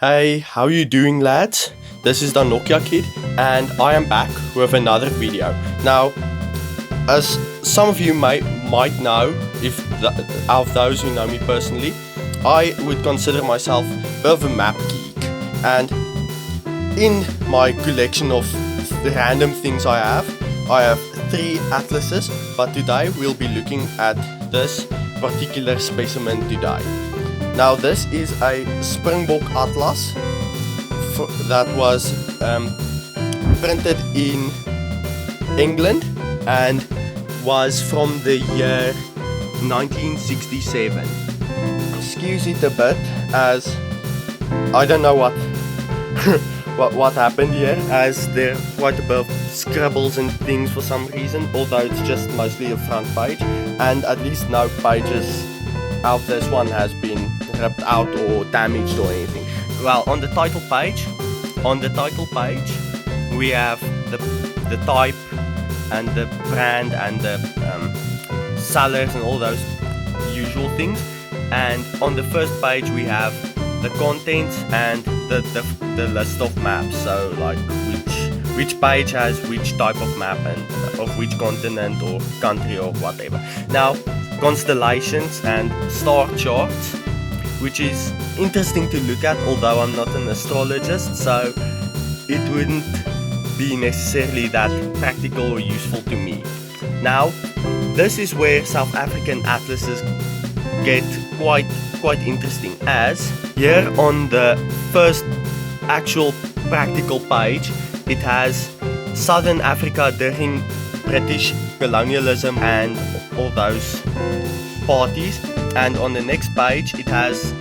Hey, how you doing, lads? This is the Nokia Kid, and I am back with another video. Now, as some of you might know, if out of those who know me personally, I would consider myself a bit of a map geek, and in my collection of random things I have 3 atlases, but today we'll be looking at this particular specimen today. Now this is a Springbok atlas that was printed in England and was from the year 1967. Excuse it a bit, as I don't know what what happened here, as there are quite a bit of scribbles and things for some reason, although it's just mostly a front page, and at least no pages of this one has been ripped out or damaged or anything. Well, on the title page we have the type and the brand and the sellers and all those usual things, and on the first page we have the contents and the list of maps, so like which page has which type of map and of which continent or country or whatever. Now, constellations and star charts, which is interesting to look at, although I'm not an astrologist, so it wouldn't be necessarily that practical or useful to me. Now, this is where South African atlases get quite interesting, as here on the first actual practical page it has Southern Africa during British colonialism and all those parties, and on the next page it has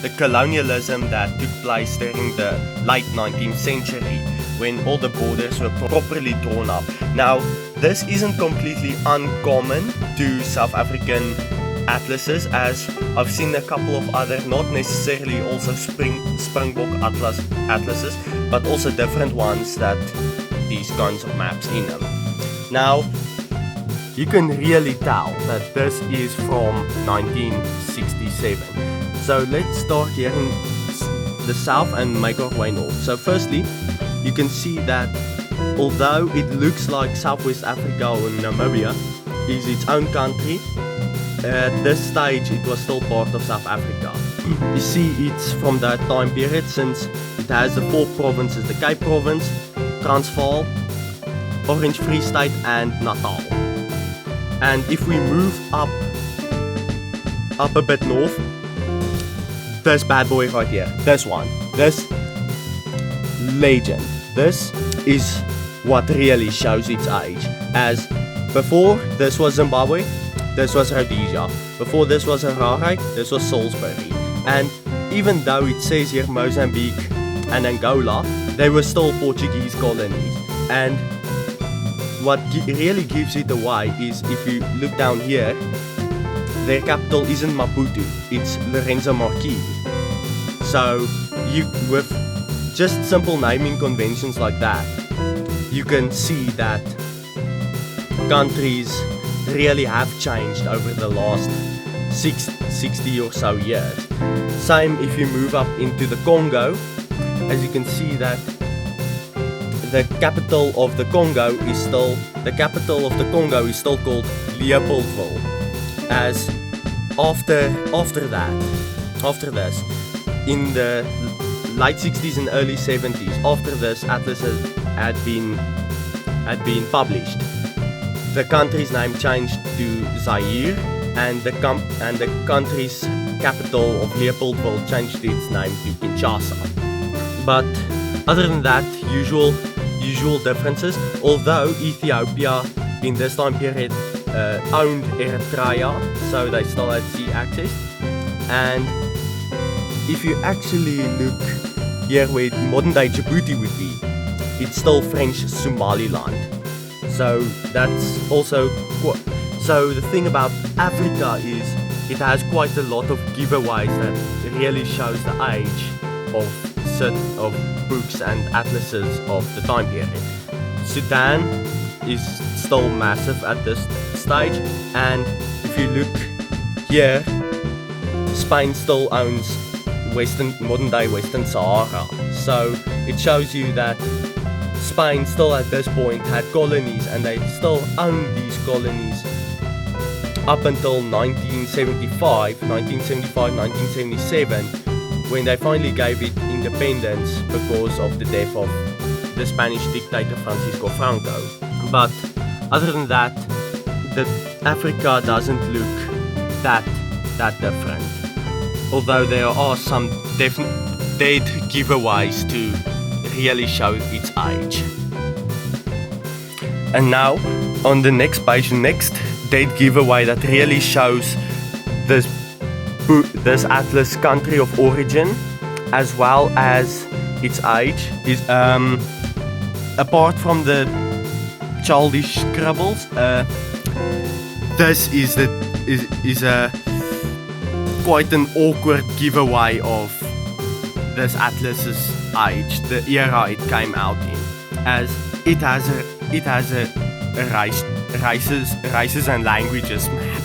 the colonialism that took place during the late 19th century, when all the borders were properly drawn up. Now, this isn't completely uncommon to South African atlases, as I've seen a couple of other, not necessarily also Springbok atlases, but also different ones that these kinds of maps in them. Now, you can really tell that this is from 1967. So let's start here in the south and make our way north. So firstly, you can see that although it looks like Southwest Africa or Namibia is its own country, at this stage it was still part of South Africa. You see, it's from that time period, since it has the 4 provinces: the Cape Province, Transvaal, Orange Free State and Natal. And if we move up a bit north, this bad boy right here, this legend, this is what really shows its age, as before this was Zimbabwe, this was Rhodesia, before this was Harare, this was Salisbury, and even though it says here Mozambique and Angola, they were still Portuguese colonies. And what really gives it away is, if you look down here, their capital isn't Maputo, it's Lorenzo Marquis. So with just simple naming conventions like that, you can see that countries really have changed over the last 60 or so years. Same if you move up into the Congo, as you can see that the capital of the Congo is still called Leopoldville, as after this, in the late 60s and early 70s, after this atlas had been published, the country's name changed to Zaire, and the country's capital of Leopoldville changed its name to Kinshasa. But other than that, usual differences, although Ethiopia in this time period owned Eritrea, so they still had sea access. And if you actually look here where modern day Djibouti would be, it's still French Somaliland. So that's also so the thing about Africa is it has quite a lot of giveaways that really shows the age of books and atlases of the time period. Sudan is still massive at this stage, and if you look here, Spain still owns modern day Western Sahara. So it shows you that Spain still at this point had colonies, and they still owned these colonies up until 1977, when they finally gave it independence because of the death of the Spanish dictator Francisco Franco. But other than that, Africa doesn't look that different. Although there are some dead giveaways to really show its age. And now, on the next page, the next dead giveaway that really shows this atlas country of origin as well as its age is, apart from the childish scribbles, this is a quite an awkward giveaway of this atlas's age, the era it came out in, as it has a races and languages map,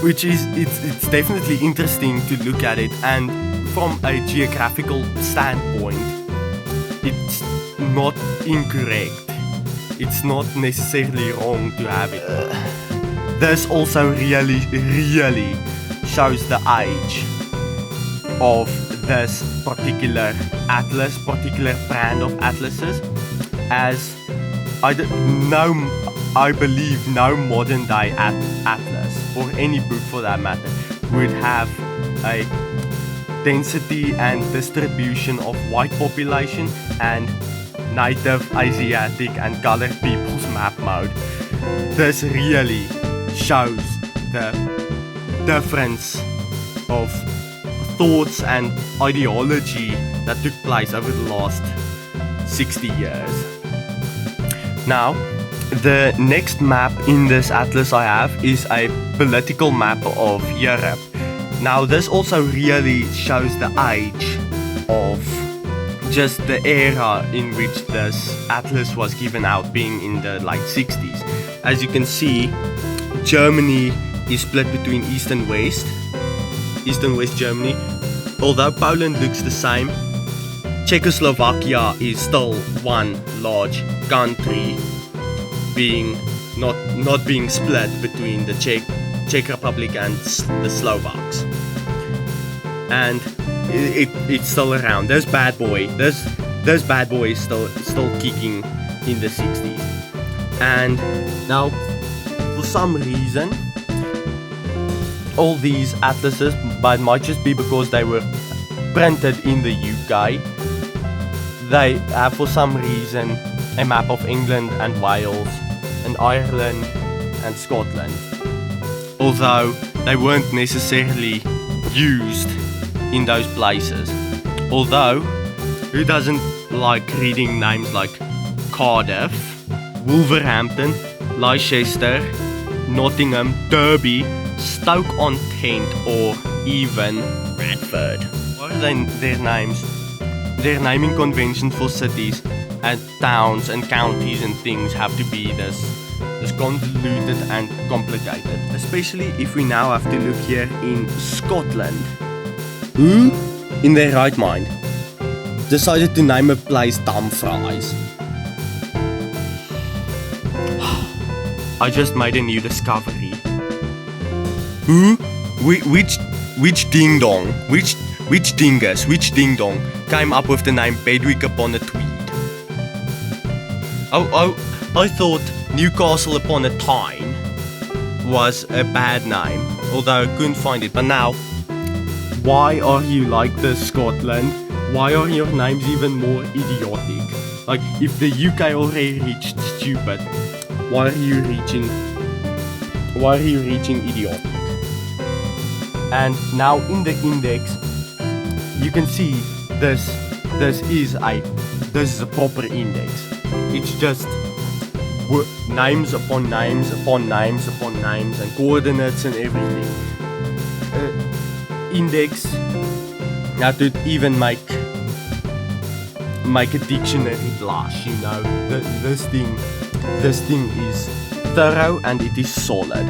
which is it's definitely interesting to look at it, and from a geographical standpoint, it's not incorrect. It's not necessarily wrong to have it. This also really shows the age of this particular particular brand of atlases, as I believe no modern day atlas, or any book for that matter, would have a density and distribution of white population and native, Asiatic and colored people's map mode. This really shows the difference of thoughts and ideology that took place over the last 60 years. Now, the next map in this atlas I have is a political map of Europe. Now, this also really shows the age of just the era in which this atlas was given out, being in the late 60s. As you can see, Germany is split between East and West Germany. Although Poland looks the same, Czechoslovakia is still one large country, being not being split between the Czech Republic and the Slovaks. And it's still around. There's Bad Boy is still kicking in the 60s. And now, for some reason, all these atlases, but it might just be because they were printed in the UK, they have for some reason a map of England and Wales and Ireland and Scotland, although they weren't necessarily used in those places. Although, who doesn't like reading names like Cardiff, Wolverhampton, Leicester, Nottingham, Derby, Stoke-on-Trent, or even Bradford? What are their names? Their naming conventions for cities and towns and counties and things have to be this convoluted and complicated. Especially if we now have to look here in Scotland. Who, in their right mind, decided to name a place Dumfries? I just made a new discovery. Who? Which ding dong? Which dingus? Which ding dong came up with the name Bedwick upon a Tweed? Oh, I thought Newcastle upon a Tyne was a bad name, although I couldn't find it. But now, why are you like this, Scotland? Why are your names even more idiotic? Like, if the UK already reached stupid, why are you reaching idiotic? And now in the index, you can see this is a proper index. It's just names upon names upon names upon names and coordinates and everything. Index, now to even make a dictionary blush, you know. This thing is thorough and it is solid.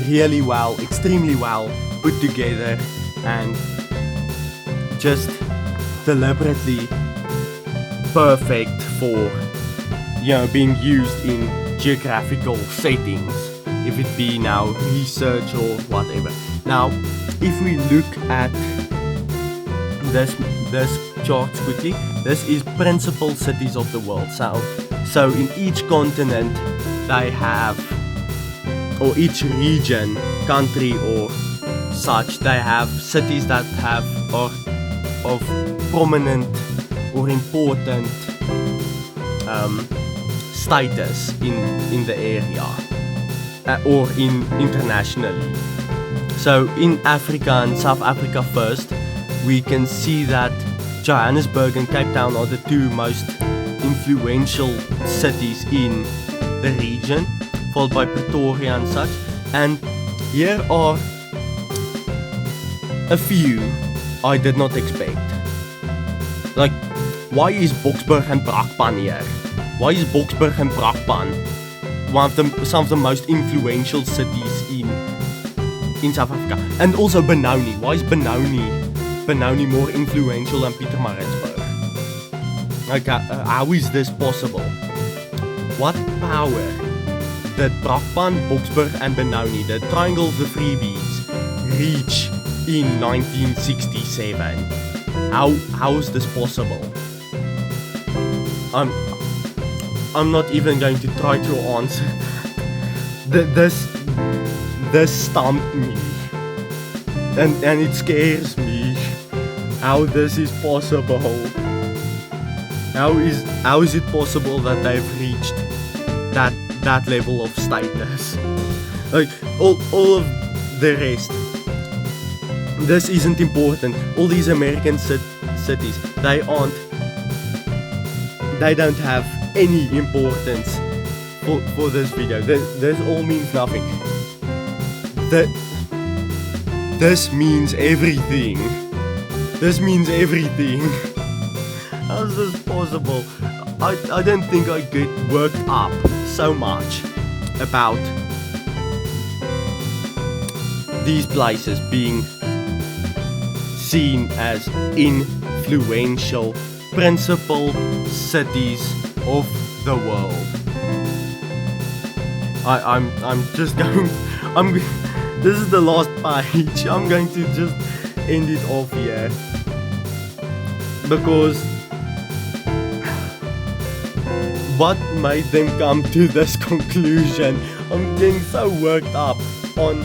Really well, extremely well put together and just deliberately perfect for, you know, being used in geographical settings, if it be now research or whatever. Now, if we look at this charts quickly, this is principal cities of the world. So in each continent they have, or each region, country or such, they have cities that have or of prominent or important status in the area or internationally. So in Africa and South Africa first, we can see that Johannesburg and Cape Town are the two most influential cities in the region, followed by Pretoria and such. And here are a few I did not expect. Like, why is Boksburg and Brakpan here? Why is Boksburg and Brakpan some of the most influential cities in South Africa? And also Benoni. Why is Benoni more influential than Pietermaritzburg? Like, how is this possible? What power did Brakpan, Boksburg and Benoni, the Triangle of the Freebies, reach in 1967? How is this possible? I'm not even going to try to answer. This stumped me, and it scares me. How this is possible? How is it possible that they've reached that level of status? Like all of the rest, this isn't important. All these American cities, they don't have any importance for this video. This all means nothing. This means everything. This means everything. How's this possible? I don't think I get worked up so much about these places being seen as influential principal cities of the world. I'm just going. This is the last page. I'm going to just end it off here because what made them come to this conclusion? I'm getting so worked up on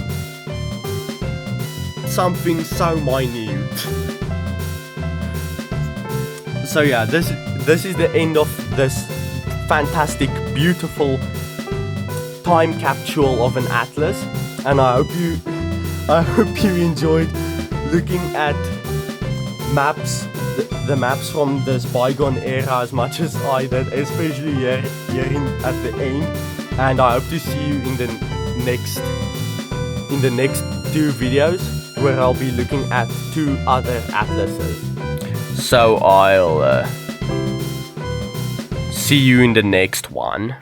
something so minute. So yeah, this is the end of this fantastic, beautiful time capsule of an atlas, and I hope you enjoyed looking at maps, the maps from this bygone era as much as I did, especially here at the end. And I hope to see you in the next two videos, where I'll be looking at two other atlases. So I'll see you in the next one.